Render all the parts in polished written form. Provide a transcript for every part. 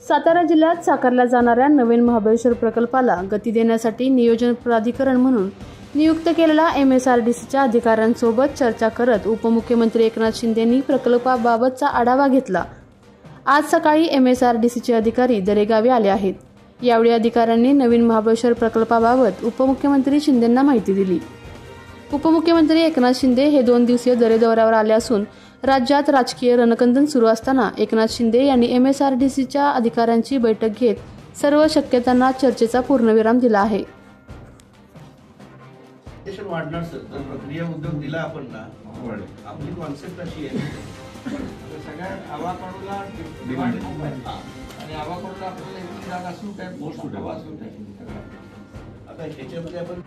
सातारा जिल्ह्यात साकारल्या जाणाऱ्या नवीन महाबळेश्वर प्रकल्पाला गती देण्यासाठी नियोजन प्राधिकरण म्हणून नियुक्त केलेल्या MSRDCच्या अधिकाऱ्यांसोबत चर्चा करत उपमुख्यमंत्री एकनाथ शिंदेंनी प्रकल्पाबाबतचा आढावा घेतला। आज सकाळी MSRDCचे अधिकारी दरेगावी आले आहेत। यावेळी अधिकाऱ्यांनी नवीन महाबळेश्वर प्रकल्पाबाबत उपमुख्यमंत्री शिंदेंना माहिती दिली। उपमुख्यमंत्री एकनाथ शिंदे हे 2 दिवसीय दरे दौऱ्यावर आले असून राज्यात राजकीय रणकंदन सुरू असताना एकनाथ शिंदे यांनी MSRDCच्या अधिकाऱ्यांची बैठक घेत सर्व शक्यतांना चर्चेचा पूर्णविराम दिला आहे। वाढणार सर तर प्रक्रिया उद्योग दिला आपण ना आपली कॉन्सेप्ट अशी आहे सगळ्या आवाकडूला डिमांड आणि आवाकडूला आपल्याला एक जागा असू काय मोठा आवाज होता आता ह्याच्यामध्ये आपण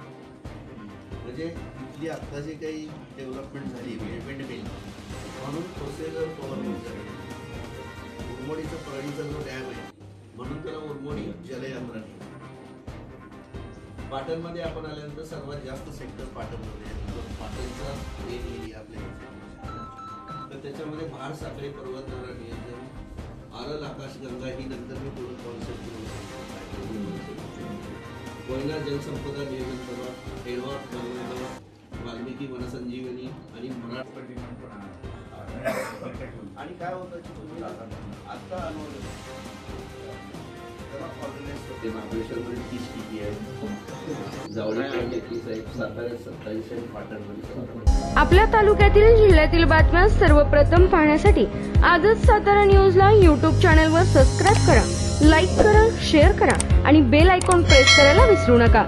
म्हणजे इथली आता जे काही डेव्हलपमेंट झाली डेव्हलपमेंट केली म्हणून प्रोसेसर गव्हर्नमेंट झाली उरमोडीचा परळीचा जो डॅम आहे म्हणून त्याला उरमोडी जलयात्रा पाटणमध्ये आपण आल्यानंतर सर्वात जास्त सेक्टर पाटणमध्ये आहे पाटणचा मेन एरिया आपल्या तर त्याच्यामध्ये भार साखळी पर्वतधारा नियोजन आरल आकाशगंगा ही नंतर मी पूर्ण कॉन्सेप्ट कोयना जलसंपदा नियोजन सभा हेडवॉट वाल्मिकी वनसंजीवनी आणि मराठवाडी आणि काय होतं की तुम्ही आता अनुभव महाबळेश्वरमध्ये 30 TP आहे जावळी 31 आहे साताऱ्यात 27 आहे पाटणमध्ये। आपल्या तालुक्यातील जिल्ह्यातील बातम्या सर्वप्रथम पाहण्यासाठी आजच सातारा न्यूजला YouTube चॅनलवर सबस्क्राइब करा, लाईक करा, शेअर करा आणि बेल आयकॉन प्रेस करायला विसरू नका।